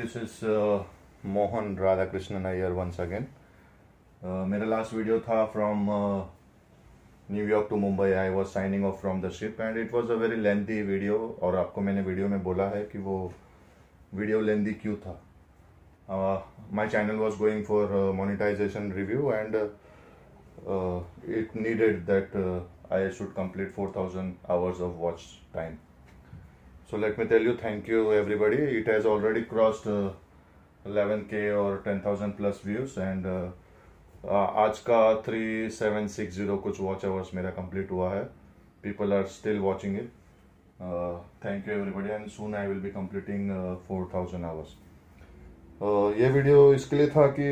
this is Mohan Radhakrishnan Iyer once again. मेरा last video था from New York to Mumbai. I was signing off from the ship and it was a very lengthy video. और आपको मैंने video में बोला है कि वो वीडियो लेंथी क्यों था. My channel was going for monetisation review and it needed that I should complete 4,000 hours of watch time. So let me tell you, thank you everybody. It has already crossed 11k or 10,000 plus views and आज का 3760 कुछ watch hours मेरा complete हुआ है. People are still watching it. Thank you everybody and soon I will be completing 4,000 hours. ये video इसके लिए था कि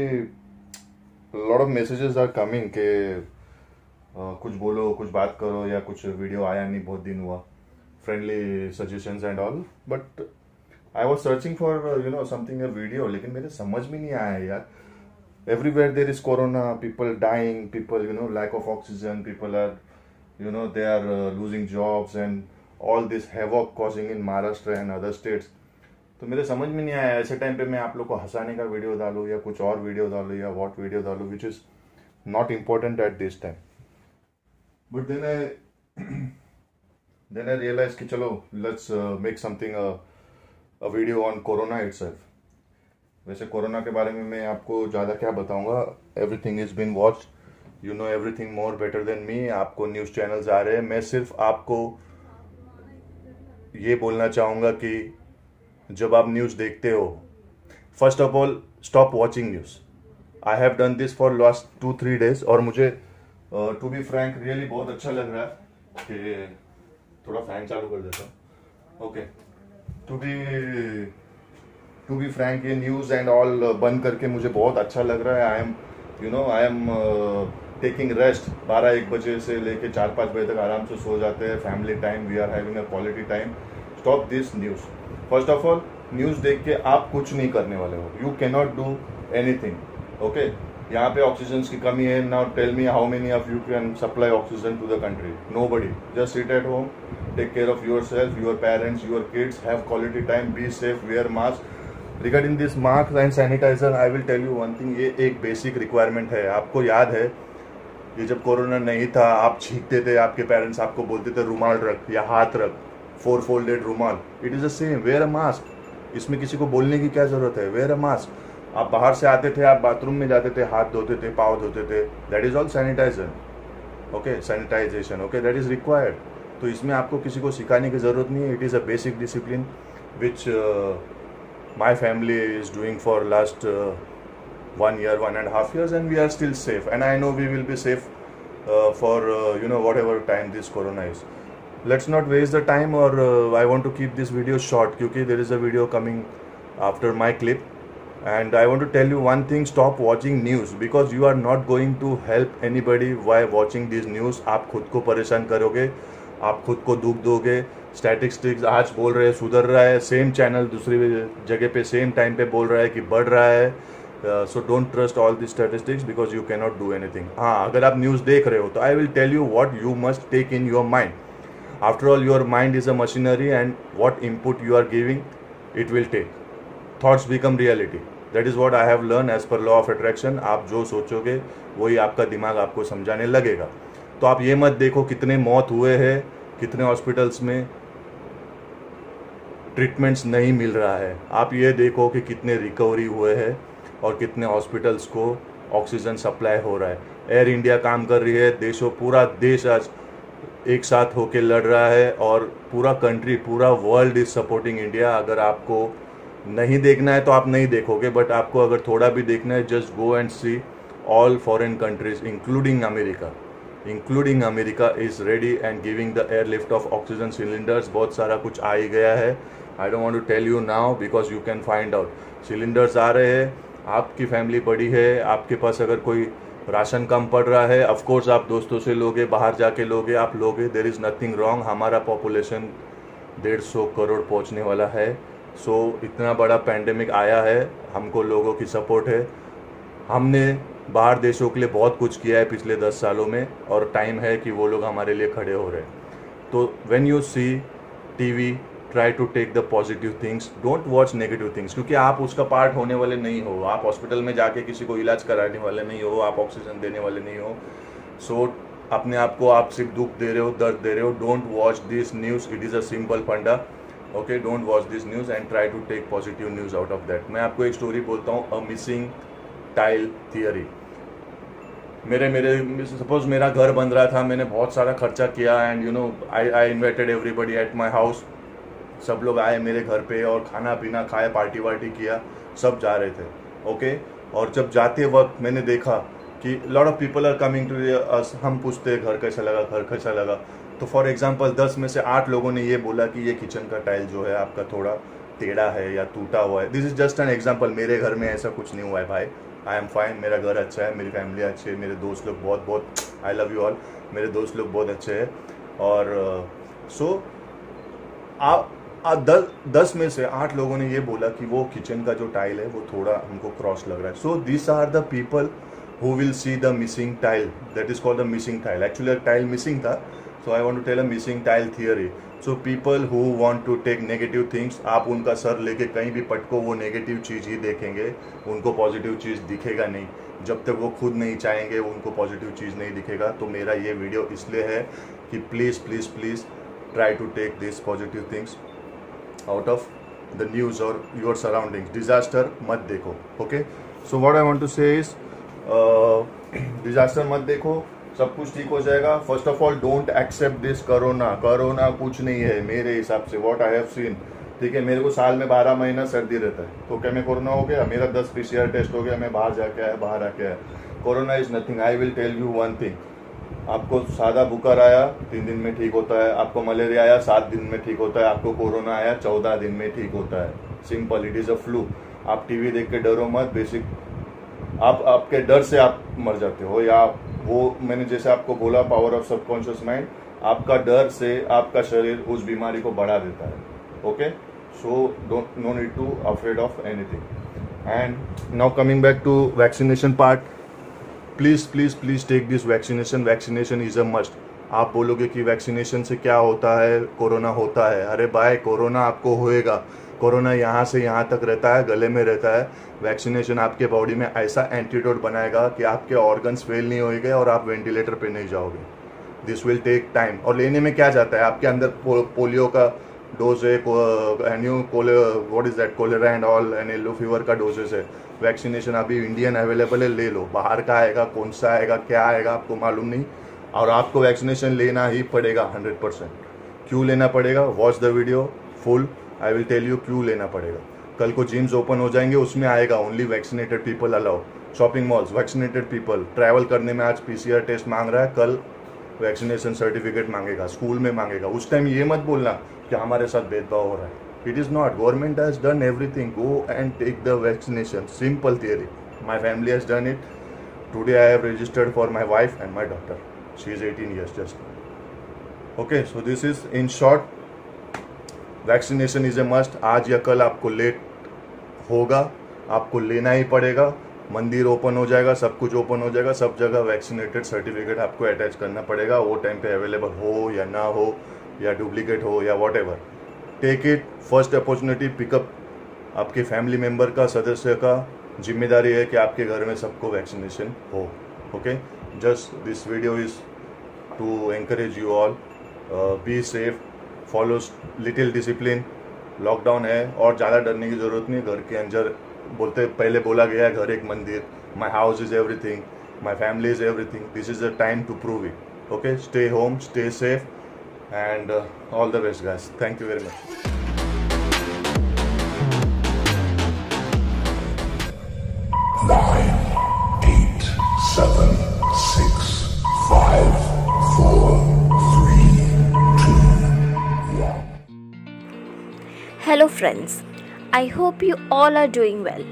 lot of messages are coming के कुछ बोलो, कुछ बात करो, या कुछ वीडियो आया नहीं, बहुत दिन हुआ, friendly suggestions and all. But I was searching for something a video, लेकिन मेरे समझ में नहीं आया यार. Everywhere there is corona, people dying, people lack of oxygen, people are they are losing jobs and all this havoc causing in Maharashtra and other states. तो मेरे समझ में नहीं आया ऐसे टाइम पे मैं आप लोग को हंसाने का वीडियो डालूं या कुछ और वीडियो डालूं या व्हाट वीडियो डालूं, which is not important at this time. But then I realise कि चलो let's make something a video on corona itself. वैसे कोरोना के बारे में मैं आपको ज़्यादा क्या बताऊंगा. Everything is been watched, you know everything more better than me. आपको न्यूज़ चैनल्स आ रहे हैं. मैं सिर्फ आपको ये बोलना चाहूँगा कि जब आप न्यूज़ देखते हो, first of all stop watching news. I have done this for last 2-3 days और मुझे टू बी फ्रैंक रियली बहुत अच्छा लग रहा है कि थोड़ा फैन चालू कर देता हूँ. ओके, टू बी फ्रैंक ये न्यूज़ एंड ऑल बंद करके मुझे बहुत अच्छा लग रहा है. I am taking rest. 12-1 बजे से लेके 4-5 बजे तक आराम से सो जाते हैं. Family time, we are having a quality time. Stop this news. First of all news देख के आप कुछ नहीं करने वाले हो. You can not do anything. Okay, यहाँ पे ऑक्सीजन की कमी है. Now tell me how many of you can supply oxygen to the country. Nobody. Just sit at home, take care of your self, your parents, your kids, have quality time, be safe, wear mask. Regarding this mask and sanitiser I will tell you one thing. ये एक basic requirement है. आपको याद है ये जब corona नहीं था आप छींकते थे, आपके पेरेंट्स आपको बोलते थे रुमाल रख या हाथ रख, 4 folded रुमाल. It is the same. Wear a mask. इसमें किसी को बोलने की क्या जरूरत है. Wear a mask. आप बाहर से आते थे, आप बाथरूम में जाते थे, हाथ धोते थे, पाँव धोते थे. That is all sanitiser. Okay, sanitisation. Okay, that is required. तो इसमें आपको किसी को सिखाने की जरूरत नहीं है. It is a basic discipline which my family is doing for last 1 year, 1.5 years, and we are still safe. And I know we will be safe for whatever time this corona is. Let's not waste the time, or I want to keep this video short because there is a video coming after my clip. And I want to tell you one thing: stop watching news because you are not going to help anybody by watching these news. आप खुद को परेशान करोगे, आप खुद को दुख दोगे. स्टैटिस्टिक्स आज बोल रहे हैं सुधर रहा है, सेम चैनल दूसरी जगह पे सेम टाइम पे बोल रहा है कि बढ़ रहा है. So don't trust all the statistics because you can not do anything. हाँ, अगर आप न्यूज़ देख रहे हो तो I will tell you what you must take in your mind. After all your mind is a machinery and what input you are giving it will take. Thoughts become reality. That is what I have learn as per law of attraction. आप जो सोचोगे वही आपका दिमाग आपको समझाने लगेगा. तो आप ये मत देखो कितने मौत हुए हैं, कितने हॉस्पिटल्स में ट्रीटमेंट्स नहीं मिल रहा है. आप ये देखो कि कितने रिकवरी हुए हैं और कितने हॉस्पिटल्स को ऑक्सीजन सप्लाई हो रहा है. एयर इंडिया काम कर रही है. पूरा देश आज एक साथ होके लड़ रहा है और पूरा कंट्री, पूरा वर्ल्ड इज सपोर्टिंग इंडिया. अगर आपको नहीं देखना है तो आप नहीं देखोगे, बट आपको अगर थोड़ा भी देखना है just go and see all foreign countries including America is ready and giving the airlift of oxygen cylinders. बहुत सारा कुछ आ ही गया है. I don't want to tell you now because you can find out. Cylinders आ रहे हैं. आपकी फैमिली बड़ी है, आपके पास अगर कोई राशन कम पड़ रहा है, ऑफकोर्स आप दोस्तों से लोगे, बाहर जाके लोगे, आप लोगे. There is nothing wrong. हमारा पॉपुलेशन 150 करोड़ पहुंचने वाला है. सो इतना बड़ा पैंडेमिक आया है, हमको लोगों की सपोर्ट है. हमने बाहर देशों के लिए बहुत कुछ किया है पिछले 10 सालों में और टाइम है कि वो लोग हमारे लिए खड़े हो रहे हैं. तो when you see TV try to take the positive things, don't watch negative things, क्योंकि आप उसका पार्ट होने वाले नहीं हो। आप हॉस्पिटल में जाके किसी को इलाज कराने वाले नहीं हो, आप ऑक्सीजन देने वाले नहीं हो। सो अपने आप को आप सिर्फ दुख दे रहे हो, दर्द दे रहे हो। Don't watch this news, it is a simple funda. Okay, don't watch this news and try to take positive news out of that. मैं आपको एक स्टोरी बोलता हूँ, अ मिसिंग टाइल थियरी। मेरे सपोज मेरा घर बन रहा था, मैंने बहुत सारा खर्चा किया and you know I invited everybody at my house. सब लोग आए मेरे घर पे और खाना पीना खाए, पार्टी वार्टी किया, सब जा रहे थे। ओके, और जब जाते वक्त मैंने देखा कि lot of people are coming to us, हम पूछते हैं घर कैसा लगा, घर कैसा लगा। तो फॉर एग्जांपल 10 में से 8 लोगों ने ये बोला कि ये किचन का टाइल जो है आपका थोड़ा टेढ़ा है या टूटा हुआ है। This is just an example, मेरे घर में ऐसा कुछ नहीं हुआ है भाई। आई एम फाइन, मेरा घर अच्छा है, मेरी फैमिली अच्छी है, मेरे दोस्त लोग बहुत आई लव यू ऑल, मेरे दोस्त लोग बहुत अच्छे हैं। और सो आप 10 में से 8 लोगों ने ये बोला कि वो किचन का जो टाइल है वो थोड़ा हमको क्रॉस लग रहा है। So this are the people who will see the missing tile, that is called the missing tile. Actually a tile missing था, so I want to tell a missing tile theory. So people who want to take negative things, आप उनका sir लेके कहीं भी पटको, वो negative चीज़ ही देखेंगे, उनको positive चीज़ दिखेगा नहीं। जब तक वो खुद नहीं चाहेंगे उनको पॉजिटिव चीज़ नहीं दिखेगा। तो मेरा ये वीडियो इसलिए है कि please please please try to take this positive things out of the news और योर सराउंडिंग्स। डिजास्टर मत देखो। Okay, so what I want to say is disaster मत देखो, सब कुछ ठीक हो जाएगा। First of all don't accept this corona. Corona कुछ नहीं है मेरे हिसाब से, व्हाट आई हैव सीन। ठीक है, मेरे को साल में 12 महीना सर्दी रहता है, तो क्या मैं कोरोना हो गया? मेरा 10 PCR टेस्ट हो गया, मैं बाहर जाके आया, बाहर आके आया। Corona is nothing. I will tell you one thing, आपको सादा बुखार आया 3 दिन में ठीक होता है, आपको मलेरिया आया 7 दिन में ठीक होता है, आपको कोरोना आया 14 दिन में ठीक होता है। Simple, it is a flu. आप टीवी देख के डरो मत। बेसिक आप आपके डर से आप मर जाते हो, या वो मैंने जैसे आपको बोला पावर ऑफ सबकॉन्शियस माइंड, आपका डर से आपका शरीर उस बीमारी को बढ़ा देता है। Okay, so don't, no need to afraid of anything. And now coming back to vaccination part, please please please take this vaccination. Vaccination is a must. आप बोलोगे कि वैक्सीनेशन से क्या होता है, कोरोना होता है। अरे भाई, कोरोना आपको होएगा। कोरोना यहाँ से यहाँ तक रहता है, गले में रहता है। वैक्सीनेशन आपके बॉडी में ऐसा एंटीडोट बनाएगा कि आपके ऑर्गन्स फेल नहीं होंगे और आप वेंटिलेटर पे नहीं जाओगे। This will take time. और लेने में क्या जाता है, आपके अंदर पोलियो का डोज है, what is that, cholera and all, and yellow fever का डोजेस है। वैक्सीनेशन अभी इंडियन अवेलेबल है, ले लो। बाहर का आएगा, कौन सा आएगा, क्या आएगा, आपको मालूम नहीं। और आपको वैक्सीनेशन लेना ही पड़ेगा 100%। क्यों लेना पड़ेगा? Watch the video full, I will tell you क्यों लेना पड़ेगा। कल को जिम्स ओपन हो जाएंगे, उसमें आएगा only vaccinated people allow. Shopping malls, vaccinated people. Travel करने में आज PCR टेस्ट मांग रहा है, कल वैक्सीनेशन सर्टिफिकेट मांगेगा, स्कूल में मांगेगा। उस टाइम ये मत बोलना कि हमारे साथ भेदभाव हो रहा है। It is not. Government has done everything, go and take the vaccination. Simple theory, my family has done it. Today I have registered for my wife and my daughter, she is 18 years just. Okay, so this is in short, vaccination is a must. आज या कल आपको late होगा, आपको लेना ही पड़ेगा। मंदिर open हो जाएगा, सब कुछ ओपन हो जाएगा, सब जगह वैक्सीनेटेड सर्टिफिकेट आपको अटैच करना पड़ेगा। वो टाइम पे अवेलेबल हो या ना हो, या डुप्लीकेट हो या whatever, take it. First opportunity pick up. आपके फैमिली मेम्बर का, सदस्य का जिम्मेदारी है कि आपके घर में सबको वैक्सीनेशन हो। Okay, just this video is to encourage you all, be safe, follow little discipline. Lockdown है और ज़्यादा डरने की ज़रूरत नहीं। घर के अंदर बोलते पहले बोला गया है, घर एक मंदिर। My house is everything, my family is everything. This is the time to prove it. Okay, stay home, stay safe, and all the best guys. Thank you very much. 9, 8, 7, 6, 5, 4, 3, 2, 1. Hello friends, I hope you all are doing well.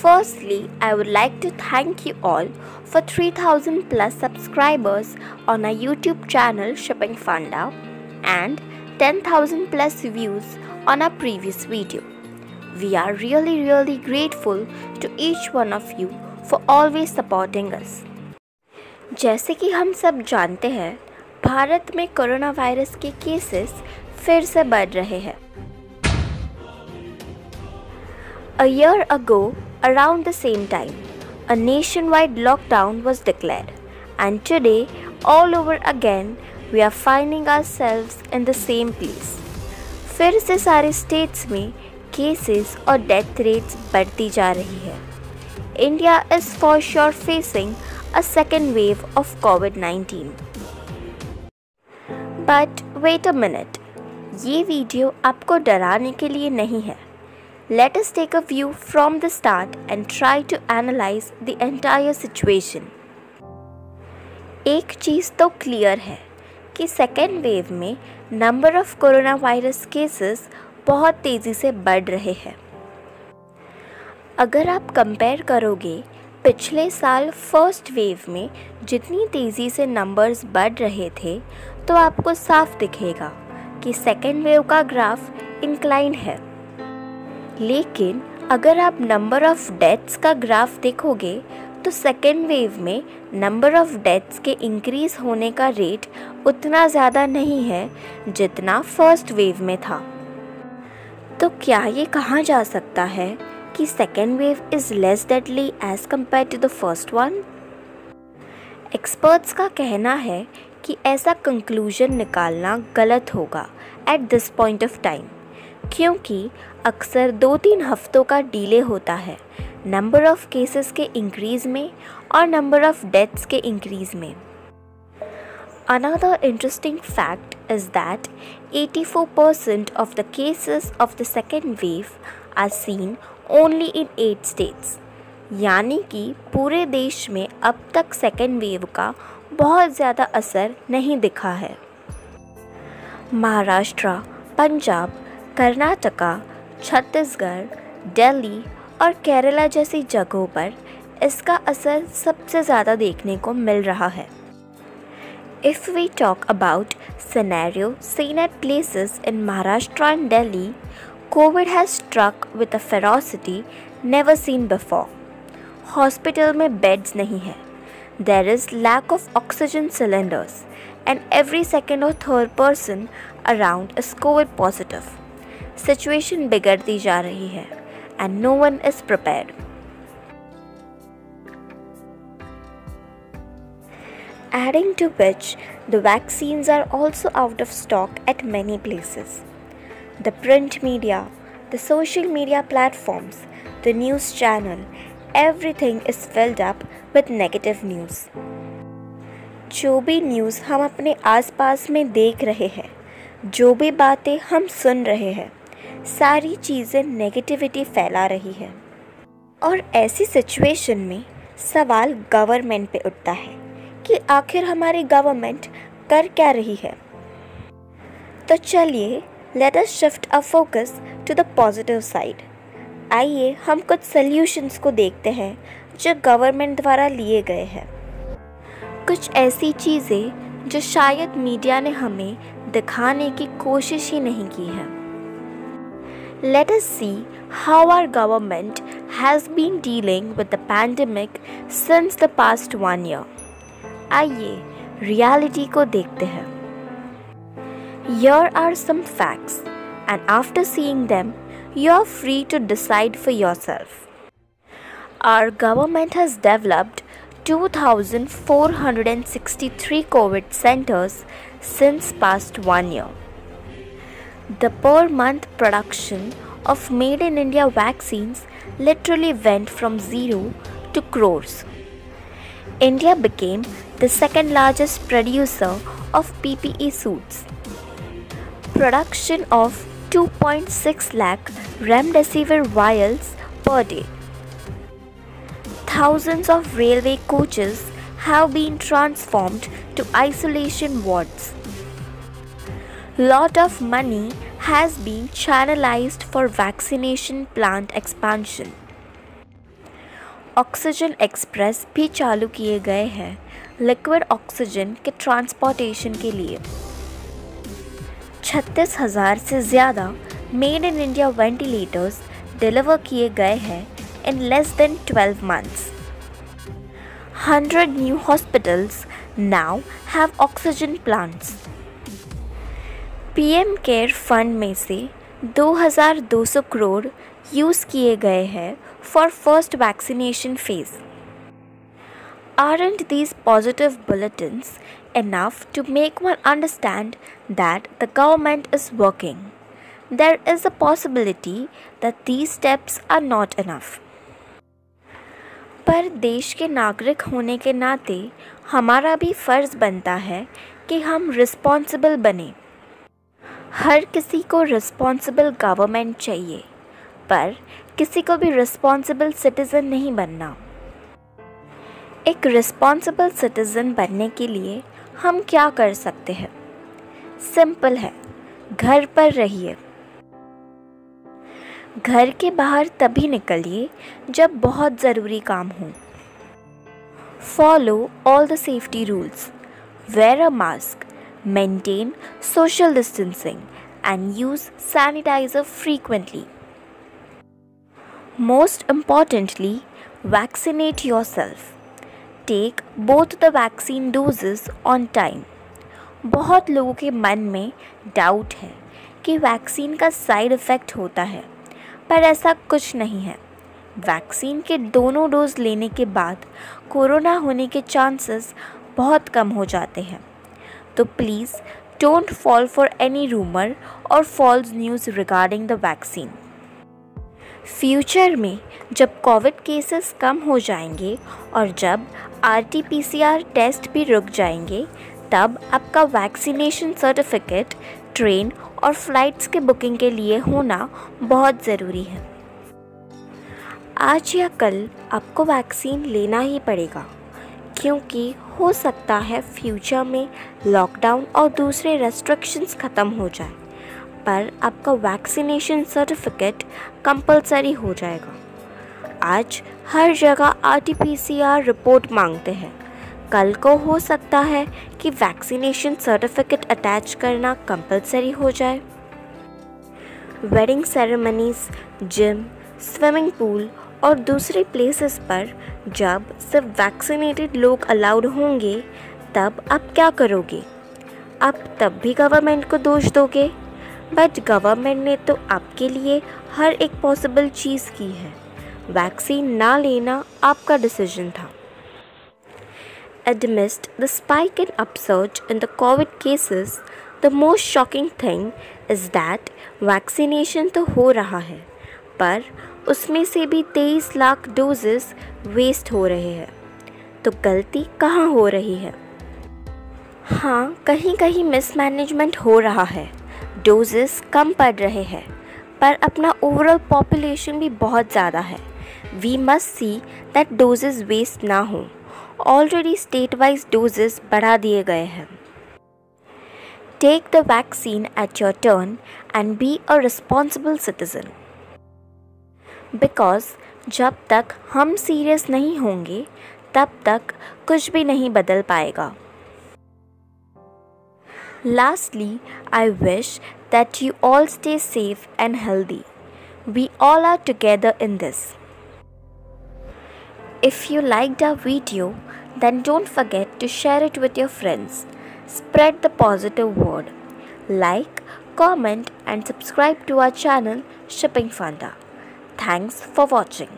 Firstly, I would like to thank you all for 3000 plus subscribers on our YouTube channel Shipping Funda and 10,000 plus views on our previous video. We are really grateful to each one of you for always supporting us. जैसे कि हम सब जानते हैं, भारत में corona virus के cases फिर से बढ़ रहे हैं। A year ago, around the same time, a nationwide lockdown was declared, and today, all over again, we are finding ourselves in the same place. फिर से सारे स्टेट्स में केसेस और डेथ रेट्स बढ़ती जा रही है। India is for sure facing a second wave of कोविड-19। बट वेट अ मिनट, ये वीडियो आपको डराने के लिए नहीं है। Let us take a view from the start and try to analyze the entire situation. एक चीज़ तो क्लियर है कि सेकेंड वेव में number of corona virus cases बहुत तेज़ी से बढ़ रहे हैं। अगर आप कंपेयर करोगे पिछले साल फर्स्ट वेव में जितनी तेज़ी से नंबर्स बढ़ रहे थे, तो आपको साफ दिखेगा कि सेकेंड वेव का ग्राफ इंक्लाइन है। लेकिन अगर आप नंबर ऑफ़ डेथ्स का ग्राफ देखोगे तो सेकेंड वेव में नंबर ऑफ़ डेथ्स के इंक्रीज़ होने का रेट उतना ज़्यादा नहीं है जितना फर्स्ट वेव में था। तो क्या ये कहा जा सकता है कि second wave is less deadly as compare to the first one? Experts का कहना है कि ऐसा कंक्लूजन निकालना गलत होगा at this point of time, क्योंकि अक्सर 2-3 हफ्तों का डिले होता है नंबर ऑफ़ केसेस के इंक्रीज़ में और नंबर ऑफ़ डेथ्स के इंक्रीज़ में। Another interesting fact is that 84% of the cases of the second wave are seen only in 8 states, यानी कि पूरे देश में अब तक सेकेंड वेव का बहुत ज़्यादा असर नहीं दिखा है। महाराष्ट्र, पंजाब, कर्नाटका, छत्तीसगढ़, दिल्ली और केरला जैसी जगहों पर इसका असर सबसे ज़्यादा देखने को मिल रहा है। If we talk about scenario seen at places in Maharashtra and Delhi, COVID has struck with a ferocity never seen before. Hospital में बेड्स नहीं है, there is lack of oxygen cylinders, and every second or third person around is COVID positive. Situation बिगड़ती जा रही है and no one is prepared. Adding to which, the vaccines are also out of stock at many places. The print media, the social media platforms, the news channel, everything is filled up with negative news. जो भी news हम अपने आसपास में देख रहे हैं, जो भी बातें हम सुन रहे हैं, सारी चीज़ें नेगेटिविटी फैला रही है। और ऐसी सिचुएशन में सवाल गवर्नमेंट पे उठता है कि आखिर हमारी गवर्नमेंट कर क्या रही है। तो चलिए let us shift a focus to the positive side. आइए हम कुछ सल्यूशंस को देखते हैं जो गवर्नमेंट द्वारा लिए गए हैं। कुछ ऐसी चीज़ें जो शायद मीडिया ने हमें दिखाने की कोशिश ही नहीं की है। Let us see how our government has been dealing with the pandemic since the past 1 year. आइए रियलिटी को देखते हैं। Here are some facts, and after seeing them, you are free to decide for yourself. Our government has developed 2,463 COVID centers since past 1 year. The per month production of made in India vaccines literally went from 0 to crores. India became the second largest producer of PPE suits. Production of 2.6 lakh remdesivir vials per day. Thousands of railway coaches have been transformed to isolation wards. Lot of money has been channelized for vaccination plant expansion. Oxygen express भी चालू किए गए हैं liquid oxygen के transportation के लिए। 36,000 से ज़्यादा made in India ventilators deliver किए गए हैं in less than 12 months. 100 new hospitals now have oxygen plants. PM care fund में से 2200 करोड़ यूज़ किए गए हैं for first vaccination phase. Aren't these positive bulletins enough to make one understand that the government is working? There is a possibility that these steps are not enough. पर देश के नागरिक होने के नाते हमारा भी फ़र्ज़ बनता है कि हम रिस्पॉन्सिबल बने. हर किसी को रिस्पॉन्सिबल गवर्नमेंट चाहिए, पर किसी को भी रिस्पॉन्सिबल सिटीज़न नहीं बनना. एक रिस्पॉन्सिबल सिटीज़न बनने के लिए हम क्या कर सकते हैं? सिंपल है, घर पर रहिए. घर के बाहर तभी निकलिए जब बहुत ज़रूरी काम हो. Follow all the safety rules, wear a mask, maintain social distancing and use sanitiser frequently. Most importantly, vaccinate yourself. Take both the vaccine doses on time. बहुत लोगों के मन में डाउट है कि वैक्सीन का साइड इफ़ेक्ट होता है, पर ऐसा कुछ नहीं है. वैक्सीन के दोनों डोज लेने के बाद कोरोना होने के चांसेस बहुत कम हो जाते हैं. तो please don't fall for any rumour और false news regarding the vaccine. Future में जब कोविड केसेस कम हो जाएंगे और जब RT-PCR टेस्ट भी रुक जाएंगे, तब आपका वैक्सीनेशन सर्टिफिकेट ट्रेन और फ्लाइट्स के बुकिंग के लिए होना बहुत ज़रूरी है. आज या कल आपको वैक्सीन लेना ही पड़ेगा, क्योंकि हो सकता है फ्यूचर में लॉकडाउन और दूसरे रेस्ट्रिक्शंस ख़त्म हो जाए, पर आपका वैक्सीनेशन सर्टिफिकेट कंपलसरी हो जाएगा. आज हर जगह RT-PCR रिपोर्ट मांगते हैं. कल को हो सकता है कि वैक्सीनेशन सर्टिफिकेट अटैच करना कंपलसरी हो जाए. Wedding ceremonies, gym, swimming pool और दूसरे प्लेसेस पर जब सिर्फ वैक्सीनेटेड लोग अलाउड होंगे, तब आप क्या करोगे? आप तब भी गवर्नमेंट को दोष दोगे? बट गवर्नमेंट ने तो आपके लिए हर एक पॉसिबल चीज़ की है. वैक्सीन ना लेना आपका डिसीजन था. Amidst the spike in upsurge in the COVID cases, the most shocking thing is that vaccination तो हो रहा है, पर उसमें से भी 23 लाख डोजेस वेस्ट हो रहे हैं. तो गलती कहाँ हो रही है? हाँ, कहीं कहीं मिसमैनेजमेंट हो रहा है. डोजेस कम पड़ रहे हैं, पर अपना ओवरऑल पॉपुलेशन भी बहुत ज़्यादा है. We must see that doses waste ना हो. ऑलरेडी स्टेट वाइज डोजेस बढ़ा दिए गए हैं. Take the vaccine at your turn and be a responsible citizen. Because जब तक हम सीरियस नहीं होंगे, तब तक कुछ भी नहीं बदल पाएगा. Lastly, I wish that you all stay safe and healthy. We all are together in this. If you liked our video, then don't forget to share it with your friends. Spread the positive word. Like, comment and subscribe to our channel Shipping Funda. Thanks for watching.